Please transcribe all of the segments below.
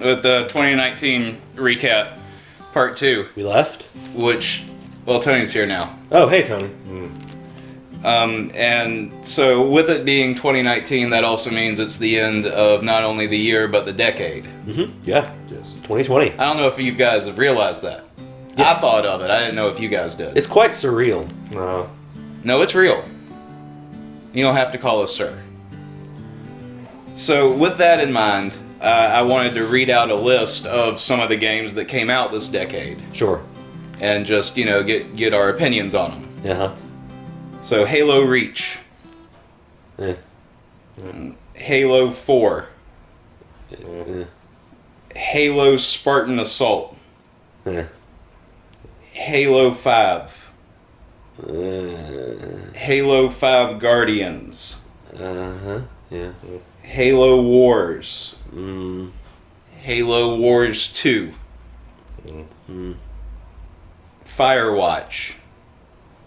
with the 2019 recap, part 2. We left? Well, Tony's here now. Oh, hey, Tony. And so with it being 2019, that also means it's the end of not only the year, but the decade. Mm-hmm. Yeah. Yes. 2020. I don't know if you guys have realized that. Yeah. I thought of it. I didn't know if you guys did. It's quite surreal. No. No, it's real. You don't have to call us sir. So with that in mind, I wanted to read out a list of some of the games that came out this decade. Sure. And just, get our opinions on them. Uh-huh. So Halo Reach. Eh. Halo 4. Eh. Halo Spartan Assault. Eh. Halo 5. Uh, Halo 5 Guardians. uh-huh. Yeah. Halo Wars. Mm. Halo Wars 2. Mm. Firewatch.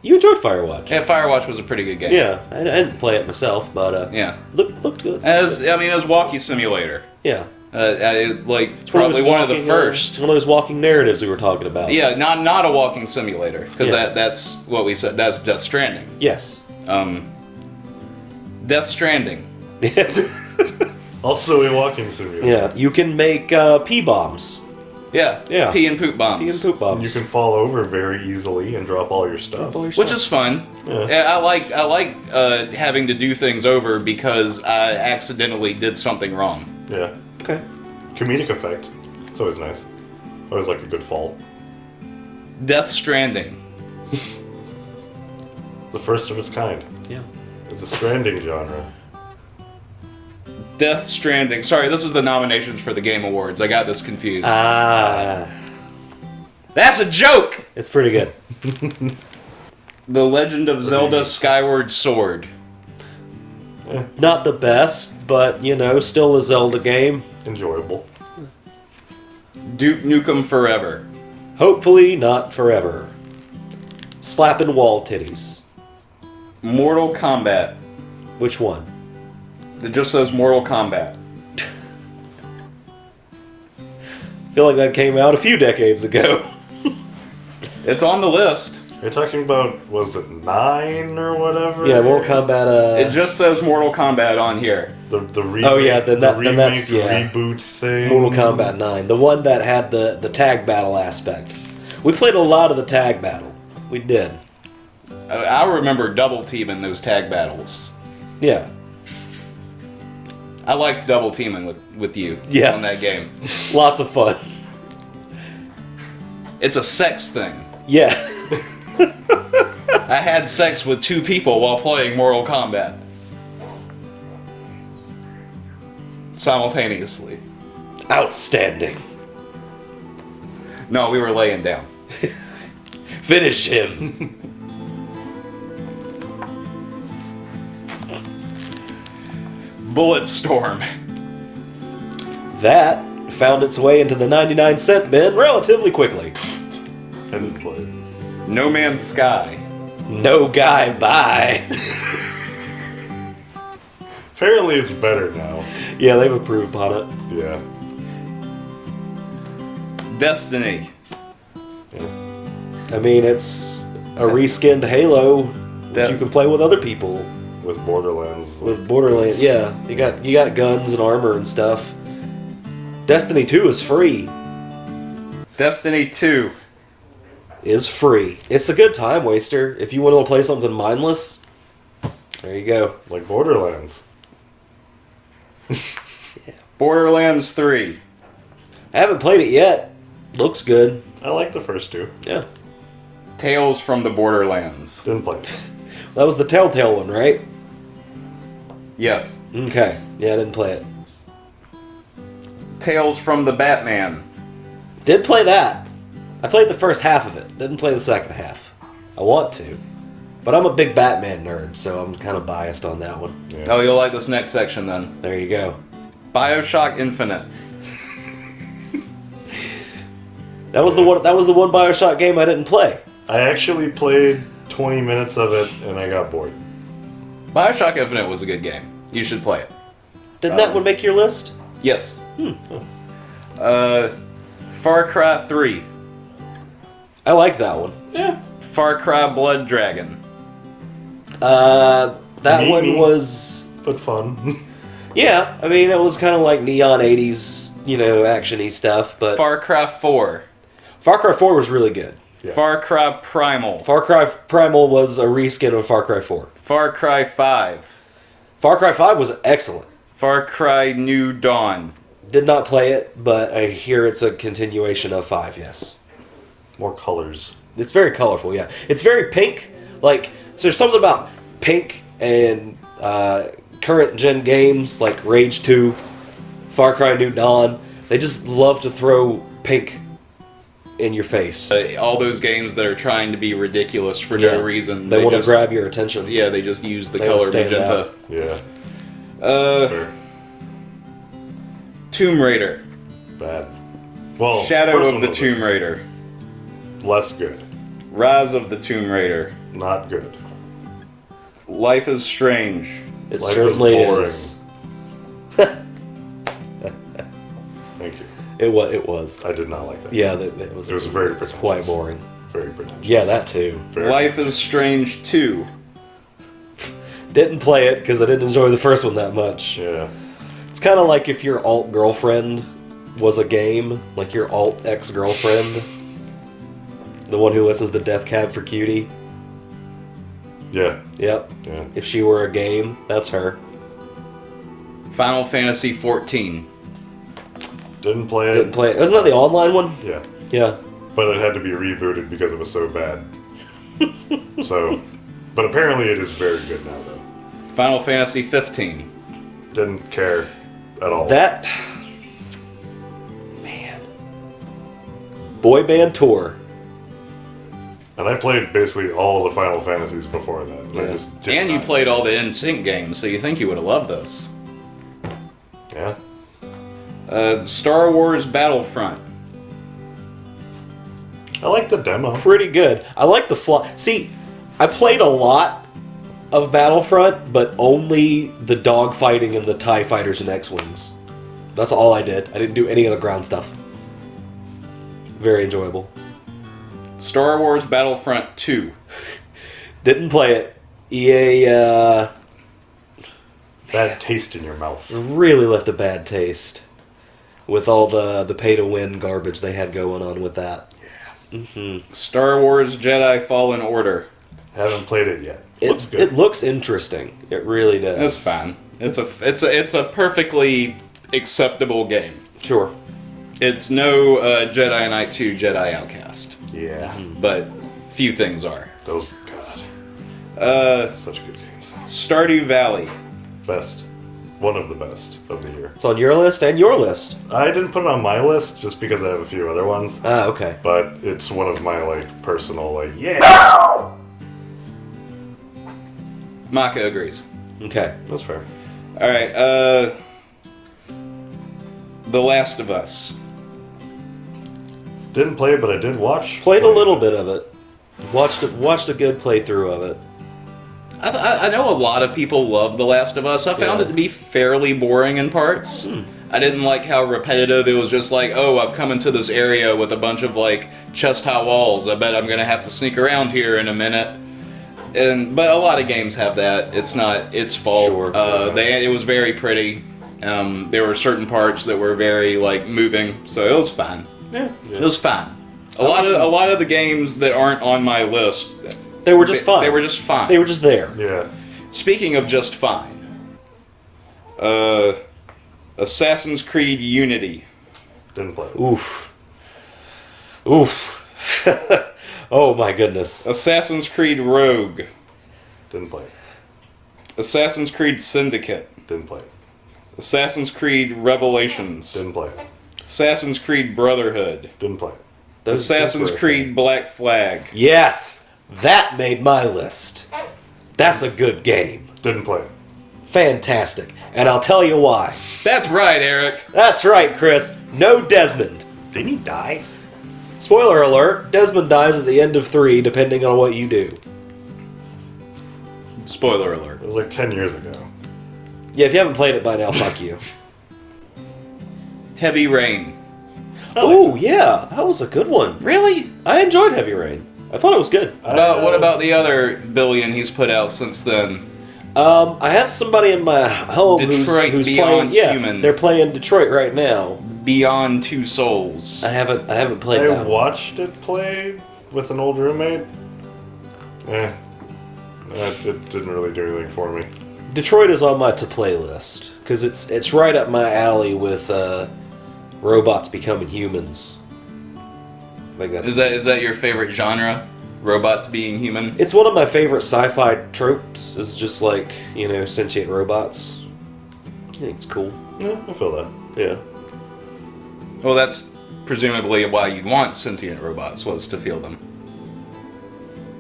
You enjoyed Firewatch. Yeah, Firewatch was a pretty good game. Yeah. I didn't play it myself, but Yeah. looked good. As walkie simulator. Yeah. Probably one of the walking, first. one of those walking narratives we were talking about. Yeah, not a walking simulator, because Yeah. that's what we said. That's Death Stranding. Yes. Death Stranding. Also a walking simulator. Yeah. You can make pee bombs. Yeah. Yeah. Pee and poop bombs. Pee and poop bombs. You can fall over very easily and drop all your stuff. Which is fun. Yeah. I like having to do things over because I accidentally did something wrong. Yeah. Okay. Comedic effect. It's always nice. Always like a good fault. Death Stranding. The first of its kind. Yeah. It's a stranding genre. Death Stranding. Sorry, this is the nominations for the Game Awards. I got this confused. Ah. That's a joke! It's pretty good. The Legend of Zelda Skyward Sword. Not the best, but, still a Zelda game. Enjoyable. Duke Nukem Forever. Hopefully not forever. Slapping wall titties. Mortal Kombat. Which one? It just says Mortal Kombat. I feel like that came out a few decades ago. It's on the list. You're talking about, was it 9 or whatever? Yeah, Mortal Kombat. It just says Mortal Kombat on here. The remake, Oh, yeah, then the that's, remake, reboot thing. Mortal Kombat 9, the one that had the tag battle aspect. We played a lot of the tag battle. We did. I remember double teaming those tag battles. Yeah. I like double teaming with you Yes. on that game. Lots of fun. It's a sex thing. Yeah. I had sex with 2 people while playing Mortal Kombat. Simultaneously. Outstanding. No, we were laying down. Finish him. Bulletstorm. That found its way into the 99-cent bin relatively quickly. I didn't play it. No Man's Sky. No guy, bye. Apparently it's better now. Yeah, they've improved on it. Yeah. Destiny. I mean, it's a reskinned Halo that you can play with other people. With Borderlands. With Borderlands, yeah. You got guns and armor and stuff. Destiny 2 is free. Destiny 2. Is free. It's a good time waster. If you want to play something mindless, there you go. Like Borderlands. Borderlands 3. I haven't played it yet. Looks good. I like the first 2. Yeah. Tales from the Borderlands. Didn't play it. That was the Telltale one, right? Yes. Okay. Yeah, I didn't play it. Tales from the Batman. Did play that. I played the first half of it. Didn't play the second half. I want to. But I'm a big Batman nerd, so I'm kind of biased on that one. Yeah. Oh, you'll like this next section then. There you go. BioShock Infinite. That was the one BioShock game I didn't play. I actually played 20 minutes of it and I got bored. BioShock Infinite was a good game. You should play it. Didn't that one make your list? Yes. Far Cry 3. I liked that one. Yeah. Far Cry Blood Dragon. That one Meaty. was... But fun. Yeah, I mean, it was kind of like neon 80s, action-y stuff, but... Far Cry 4. Far Cry 4 was really good. Yeah. Far Cry Primal. Far Cry Primal was a reskin of Far Cry 4. Far Cry 5. Far Cry 5 was excellent. Far Cry New Dawn. Did not play it, but I hear it's a continuation of 5, yes. More colors. It's very colorful, yeah. It's very pink. So there's something about pink and current gen games like Rage 2, Far Cry New Dawn. They just love to throw pink in your face. All those games that are trying to be ridiculous for Yeah. no reason. They want to just- grab your attention. Yeah, they just use the They color will stand magenta. out. Yeah. Uh, Tomb Raider. Bad. Well, Shadow first of one the was Tomb Raider. less good. Rise of the Tomb Raider. Not good. Life is Strange. It Life certainly is is. Thank you. It was. I did not like that. Yeah, it was. It was very It's quite pretentious. boring. Very pretentious. Yeah, that too. Very Life is Strange 2. Didn't play it because I didn't enjoy the first one that much. Yeah. It's kind of like if your alt girlfriend was a game, like your alt ex girlfriend, the one who listens to Death Cab for Cutie. Yeah. Yep. Yeah. If she were a game, that's her. Final Fantasy 14. Didn't play it. Didn't play it. Wasn't that the online one? Yeah. Yeah. But it had to be rebooted because it was so bad. But apparently it is very good now, though. Final Fantasy 15. Didn't care at all. That. Man. Boy Band Tour. And I played basically all the Final Fantasies before that. And I Yeah. just did And you not. played all the NSYNC games, so you think you would have loved this. Yeah. Star Wars Battlefront. I like the demo. Pretty good. I like the fly. See, I played a lot of Battlefront, but only the dogfighting and the TIE fighters and X-Wings. That's all I did. I didn't do any of the ground stuff. Very enjoyable. Star Wars Battlefront 2. Didn't play it. EA Bad taste in your mouth. really left a bad taste with all the pay-to-win garbage they had going on with that. Star Wars Jedi Fallen Order. Haven't played it yet. It looks interesting. It really does. It's fine. It's a perfectly acceptable game. Sure. It's no Jedi Knight 2 Jedi Outcast, Yeah. but few things are. Those, God. Such good games. Stardew Valley. Best. One of the best of the year. It's on your list and your list. I didn't put it on my list just because I have a few other ones. Ah, okay. But it's one of my, personal, yeah! Maka agrees. Okay. That's fair. All right. The Last of Us. Didn't play it, but I did watch. Played a little bit of it. Watched a good playthrough of it. I know a lot of people love The Last of Us. I found Yeah. it to be fairly boring in parts. I didn't like how repetitive it was. Just like, oh, I've come into this area with a bunch of chest high walls. I bet I'm gonna have to sneak around here in a minute. But a lot of games have that. It's not its fault. Sure. It was very pretty. There were certain parts that were very moving, so it was fine. Yeah. It was fine. A lot of the games that aren't on my list, They were just fine. They were just fine. They were just there. Yeah. Speaking of just fine, Assassin's Creed Unity. Didn't play it. Oof. Oof. Oh my goodness. Assassin's Creed Rogue. Didn't play it. Assassin's Creed Syndicate. Didn't play it. Assassin's Creed Revelations. Didn't play it. Assassin's Creed Brotherhood. Didn't play it. Those Assassin's were- Creed Black Flag. Yes, that made my list. That's a good game. Didn't play it. Fantastic. And I'll tell you why. That's right, Eric. That's right, Chris. No Desmond. Didn't he die? Spoiler alert, Desmond dies at the end of 3, depending on what you do. Spoiler alert. It was 10 years ago. Yeah, if you haven't played it by now, fuck you. Heavy Rain. Oh yeah, that was a good one. Really? I enjoyed Heavy Rain. I thought it was good. What about the other billion he's put out since then? I have somebody in my home Detroit who's Beyond playing. Yeah, Human. they're playing Detroit right now. Beyond Two Souls. I haven't played I that. watched it play with an old roommate. It didn't really do anything for me. Detroit is on my to play list because it's right up my alley with robots becoming humans. I think Is that your favorite genre? Robots being human? It's one of my favorite sci-fi tropes. It's just like, sentient robots. I think it's cool. Yeah, I feel that. Yeah. Well, that's presumably why you'd want sentient robots, was to feel them.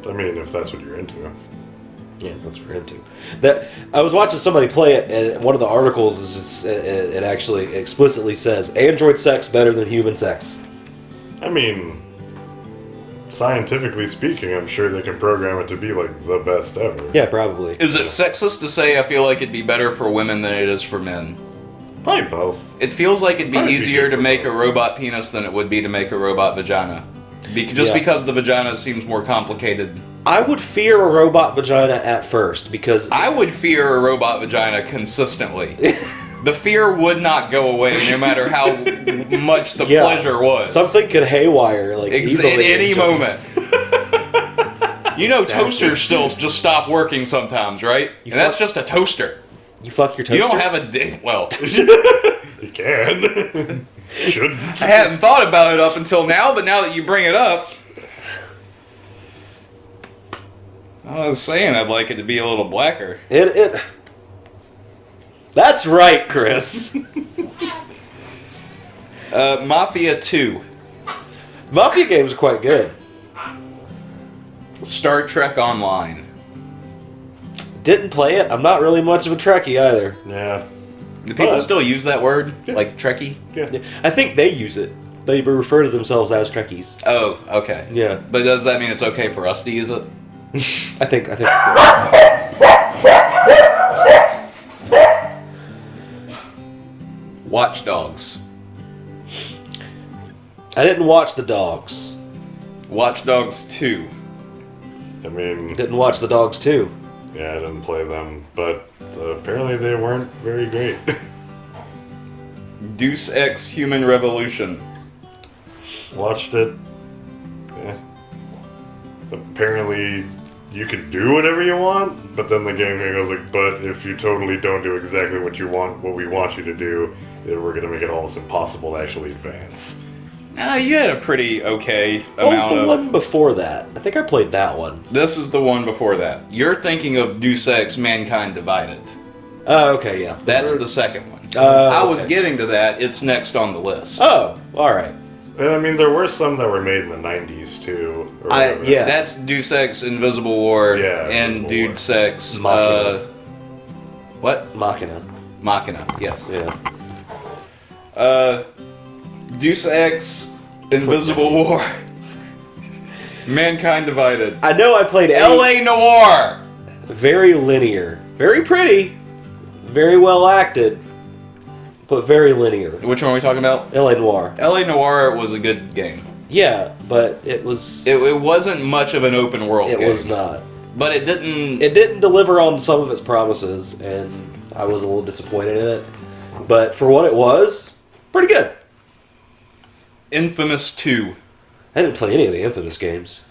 I mean, if that's what you're into. Yeah, that's for him too. That I was watching somebody play it, and one of the articles is just, it actually explicitly says android sex better than human sex. I mean, scientifically speaking, I'm sure they can program it to be like the best ever. Yeah, probably. Is it sexist to say I feel like it'd be better for women than it is for men? Probably both. It feels like it'd be Probably be easier good to for make a both. robot penis than it would be to make a robot vagina. Just Yeah. because the vagina seems more complicated. I would fear a robot vagina at first because I would fear a robot vagina consistently. The fear would not go away no matter how much the Yeah, pleasure was. something could haywire like easily at any and just- moment. Toasters still just stop working sometimes, right? You And that's fuck- just a toaster. You fuck your toaster. You don't have a well. You can. Shouldn't. I hadn't thought about it up until now, but now that you bring it up, I was saying I'd like it to be a little blacker. It. That's right, Chris. Mafia 2. Mafia games are quite good. Star Trek Online. Didn't play it. I'm not really much of a Trekkie either. Yeah. Do people But- still use that word? Yeah. Like Trekkie? Yeah. I think they use it. They refer to themselves as Trekkies. Oh, okay. Yeah, But does that mean it's okay for us to use it? I think. Watch Dogs. I didn't watch the dogs. Watch Dogs 2. I mean, Didn't watch the dogs too. yeah, I didn't play them, but apparently they weren't very great. Deus Ex Human Revolution. Watched it. Yeah. Apparently, you can do whatever you want, but then the game here goes like, but if you totally don't do exactly what we want you to do, then we're gonna make it almost impossible to actually advance. You had a pretty okay What was amount the of... one before that? I think I played that one. This is the one before that. You're thinking of Deus Ex Mankind Divided. Oh, okay, yeah. That's the second one. Oh, I was okay. getting to that. It's next on the list. Oh, all right. And I mean, there were some that were made in the 90s too. Or whatever. yeah. That's Deus Ex Invisible War Yeah, and Invisible Deus Ex... Machina. What? Machina. Machina, yes. Yeah. Deus Ex Invisible War. Mankind Divided. I know I played L.A. Noir. Very linear. Very pretty. Very well acted. But very linear. Which one are we talking about? L.A. Noir. L.A. Noir was a good game. Yeah, but it was... It wasn't much of an open world It game. was not. But it didn't... It didn't deliver on some of its promises, and I was a little disappointed in it. But for what it was, pretty good. Infamous 2. I didn't play any of the Infamous games.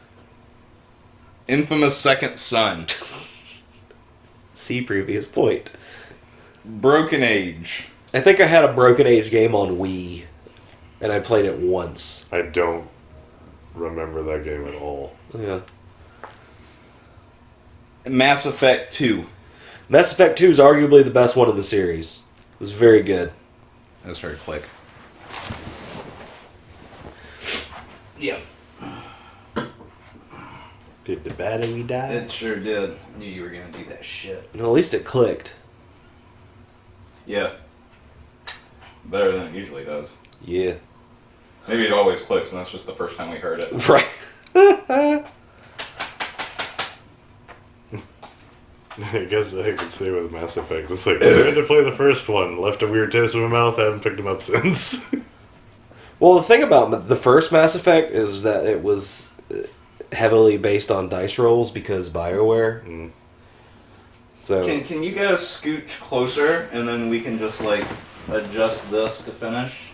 Infamous Second Son. See previous point. Broken Age. I think I had a Broken Age game on Wii, and I played it once. I don't remember that game at all. Yeah. Mass Effect 2. Mass Effect 2 is arguably the best one in the series. It was very good. That's her click. Yep. Did the battery die? It sure did. Knew you were gonna do that shit. Well, at least it clicked. Yeah. Better than it usually does. Yeah. Maybe it always clicks, and that's just the first time we heard it. Right. I guess I could say with Mass Effect, it's like, I tried to play the first one, left a weird taste in my mouth, I haven't picked them up since. Well, the thing about the first Mass Effect is that it was heavily based on dice rolls because BioWare. Mm. So Can you guys scooch closer and then we can just like adjust this to finish?